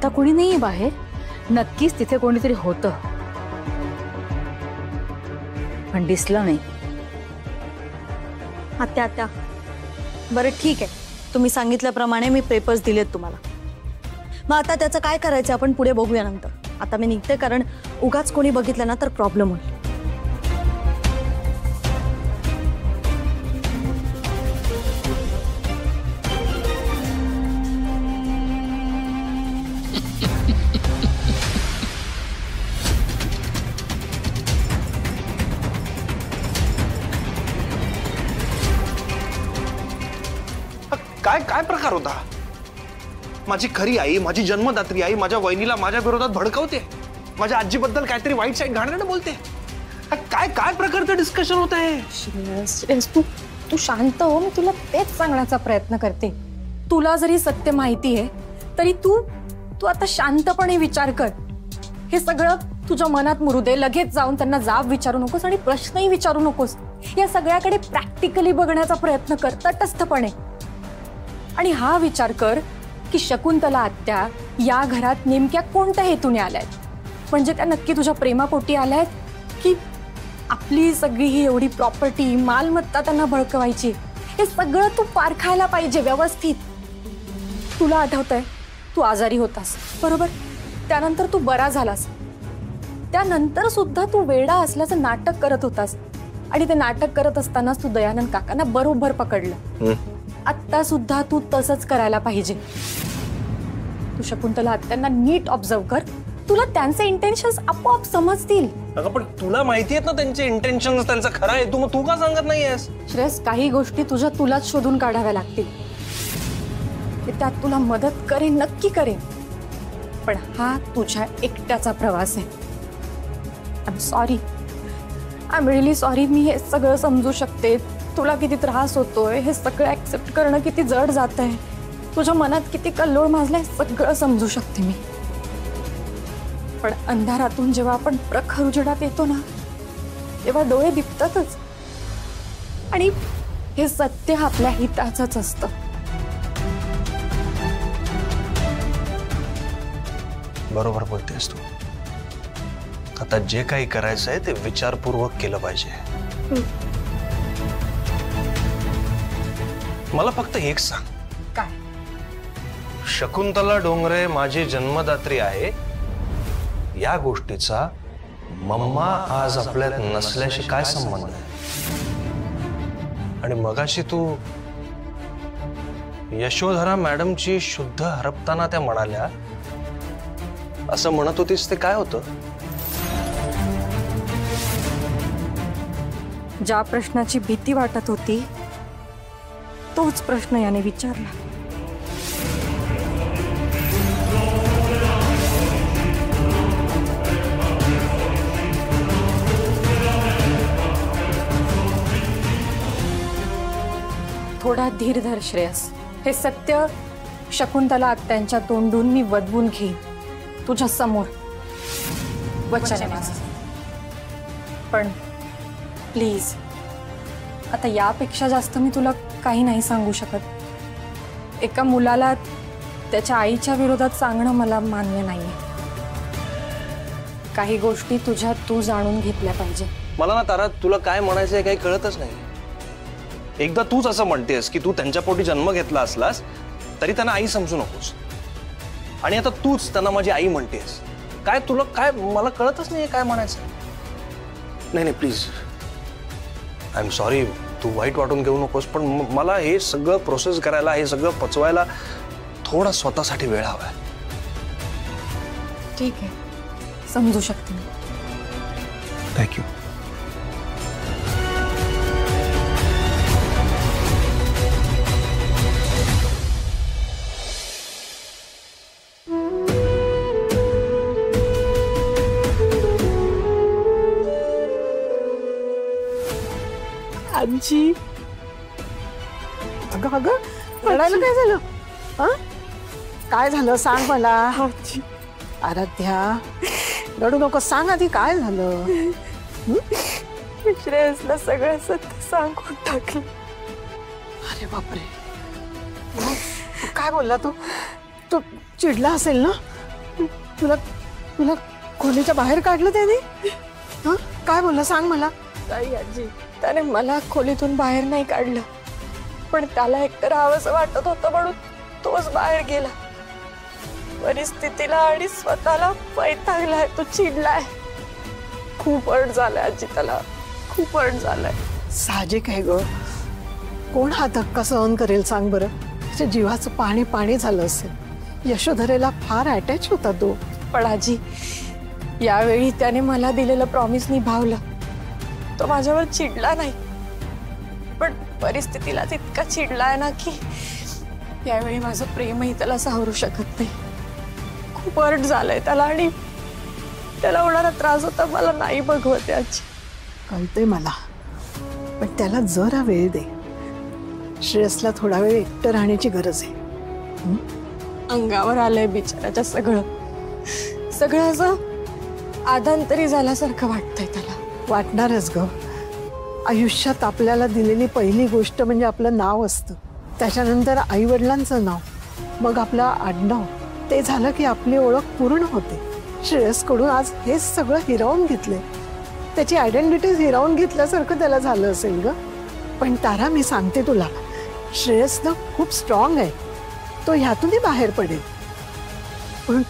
आता कोणी नाहीये बाहेर? नक्कीच तिथे कोणीतरी होतं, पण दिसलं नाही. आत्या बरं ठीक आहे, तुम्ही सांगितल्याप्रमाणे मी पेपर्स दिलेत तुम्हाला. मग आता त्याचं काय करायचं आपण पुढे बघूया नंतर. आता मी निघते, कारण उगाच कोणी बघितलं ना तर प्रॉब्लेम होईल. काय काय प्रकार होता? माझी खरी आई, माझी जन्मदात्री आई माझ्या वहिनीला माझ्या विरोधात भडकवते, माझ्या आजीबद्दल काहीतरी वाईट साईड घाणेरडं बोलते. काय काय प्रकारचं डिस्कशन होत आहे? श्रेयस, तू शांत हो. मी तुला तेच सांगण्याचा प्रयत्न करते. तुला जरी सत्य माहिती आहे तरी तू आता शांतपणे विचार कर. हे सगळं तुझ्या मनात मुरू दे. लगेच जाऊन त्यांना जाब विचारू नकोस आणि प्रश्नही विचारू नकोस. या सगळ्याकडे प्रॅक्टिकली बघण्याचा प्रयत्न कर, तटस्थपणे. आणि हा विचार कर की शकुंतला आत्या या घरात नेमक्या कोणत्या हेतूने आल्यात. म्हणजे त्या नक्की तुझ्या प्रेमापोटी आल्यात की आपली सगळी ही एवढी प्रॉपर्टी, मालमत्ता त्यांना भडकवायची. हे सगळं तू पारखायला पाहिजे व्यवस्थित. तुला आठवतंय तू आजारी होतास, बरोबर? त्यानंतर तू बरा झालास. त्यानंतर सुद्धा तू वेडा असल्याचं नाटक करत होतास आणि ते नाटक करत असतानाच तू दयानंद काकांना बरोबर पकडलं. आत्ता सुद्धा तू तसंच करायला पाहिजे. तू शकुंतला आत्यांना नीट ऑब्झर्व कर. तुला त्यांचे इंटेन्शन्स आपोआप समजतील. अगं पण तुला माहिती आहेत ना त्यांचे इंटेन्शन्स, त्यांचा खरा हेतू, मग तू का सांगत नाहीयेस? श्रेयस, काही गोष्टी तुलाच शोधून काढाव्या लागतील. त्यात तुला मदत करेन, नक्की करेन. पण हा तुझ्या एकट्याचा प्रवास आहे. I am sorry, I am really sorry. मी हे सगळं समजू शकते. तुला किती त्रास होतोय, हे सगळं ऍक्सेप्ट करणं किती जड जात आहे, तुझ्या मनात किती कल्लोळ माजलाय, सगळं समजू शकते मी. पण अंधारातून जेव्हा आपण प्रखर उजेडात येतो ना, तेव्हा डोळे दिपतातच. आणि हे सत्य आपल्या हिताचंच असतं. बरोबर बोलतेस तू. आता जे काही करायचंय ते विचारपूर्वक केलं पाहिजे. मला फक्त एक सांग, काय? शकुंतला डोंगरे माझी जन्मदात्री आहे या गोष्टीचा मम्मा आज आपल्यात नसल्याशी काय संबंध आहे? आणि मगाशी तू यशोधरा मॅडमची शुद्ध हरपताना त्या म्हणाल्या असं म्हणत होतीस, ते काय होतं? ज्या प्रश्नाची भीती वाटत होती तोच प्रश्न याने विचारला. थोडा धीर धर श्रेयस. हे सत्य शकुंतला आत्यांच्या तोंडून मी वदवून घेईन तुझ्या समोर. वचन आहे माझं. पण प्लीज आता यापेक्षा जास्त मी तुला काही नाही सांगू शकत. एका मुलाला त्याच्या आईच्या विरोधात सांगणं मला मान्य नाहीये. काही गोष्टी तू जाणून घेतल्या पाहिजे. मला ना तारा, तुला काय म्हणायचंय काही कळतच नाही. एकदा तूच असं म्हणतेस की तू त्यांच्या पोटी जन्म घेतला असलास तरी त्यांना आई समजू नकोस, आणि आता तूच त्यांना माझी आई म्हणतेस. काय तुला काय, मला कळतच नाहीये काय म्हणायचं. नाही प्लीज, आय एम सॉरी. तू वाईट वाटून घेऊ नकोस, पण मला हे सगळं प्रोसेस करायला, हे सगळं पचवायला थोडा स्वतःसाठी वेळ हवाय. ठीक आहे, समजू शकते मी. थँक्यू. आजी, अगं अगं रडायला काय झालं? काय झालं सांग मला. आराध्या, रडू नको, सांग आधी काय झालं. श्रेयसला सगळं सत्य सांगून टाकलं. अरे बापरे, काय बोलला तू? तू चिडला असेल ना? तुला तुला खोलीच्या बाहेर काढलं त्याने? हा, काय बोलला सांग मला. नाही आजी, त्याने मला खोलीतून बाहेर नाही काढलं, पण त्याला एकटं राहावंसं वाटत होतं म्हणून तोच बाहेर गेला. परिस्थितीला आणि स्वतःला वैतागलाय, तो चिडलाय. खूप हर्ट झालाय आजी, त्याला खूप हर्ट झालाय. साहजिक आहे ग, कोण हा धक्का सहन करेल सांग बरं. त्याच्या जीवाचं पाणी पाणी झालं असेल. यशोधरेला फार अटॅच होता तो. पण आजी, यावेळी त्याने मला दिलेलं प्रॉमिस निभावलं. तो माझ्यावर चिडला नाही, पण परिस्थितीला इतका चिडलाय ना की यावेळी माझं प्रेमही त्याला सावरू शकत नाही. खूप हर्ट झालंय त्याला आणि त्याला होणारा त्रास होता मला नाही बघवते आजी. कळतंय मला, पण त्याला जरा वेळ दे. श्रेयसला थोडा वेळ एकटं राहण्याची गरज आहे. अंगावर आलंय बिचाराच्या सगळं सगळं असं आधांतरी झाल्यासारखं वाटतंय त्याला. वाटणारच ग. आयुष्यात आपल्याला दिलेली पहिली गोष्ट म्हणजे आपलं नाव असतं, त्याच्यानंतर आई वडिलांचं नाव, मग आपलं आडनाव. ते झालं की आपली ओळख पूर्ण होते. श्रेयसकडून आज हेच सगळं हिरावून घेतलंय. त्याची आयडेंटिटी हिरावून घेतल्यासारखं त्याला झालं असेल ग. पण तारा, मी सांगते तुला, श्रेयस ना खूप स्ट्रॉंग आहे. तो ह्यातूनही बाहेर पडेल. पण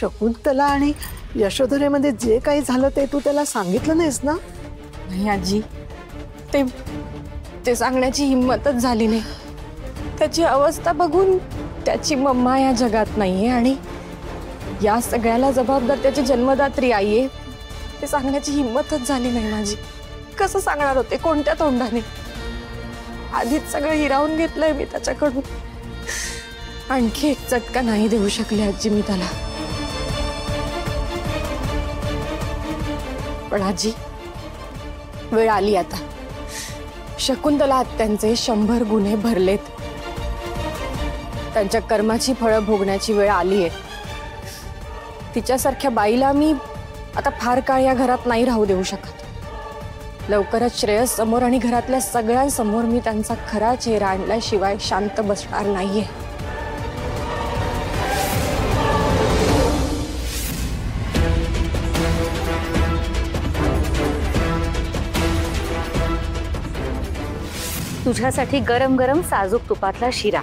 शकुंतला आणि यशोधरेमध्ये जे काही झालं ते तू त्याला सांगितलं नाहीस ना? नाही आजी, ते सांगण्याची हिंमतच झाली नाही. त्याची अवस्था बघून त्याची मम्मा या जगात नाहीये आणि या सगळ्याला जबाबदार त्याची जन्मदात्री आई आहे. ते सांगण्याची हिंमतच झाली नाही माझी. कसं सांगणार होते, कोणत्या तोंडाने? आधीच सगळं हिरावून घेतलंय मी त्याच्याकडून. आणखी एक चटका नाही देऊ शकले आजी मी त्याला. पण आजी, वेळ आली आता. शकुंतला आत्यांचे 100 गुन्हे भरलेत. त्यांच्या कर्माची फळं भोगण्याची वेळ आली आहे. तिच्यासारख्या बाईला मी आता फार काळ या घरात नाही राहू देऊ शकत. लवकरच श्रेयस समोर आणि घरातल्या सगळ्यांसमोर मी त्यांचा खरा चेहरा आणल्याशिवाय शांत बसणार नाहीये. तुझ्यासाठी गरम गरम साजूक तुपातला शिरा.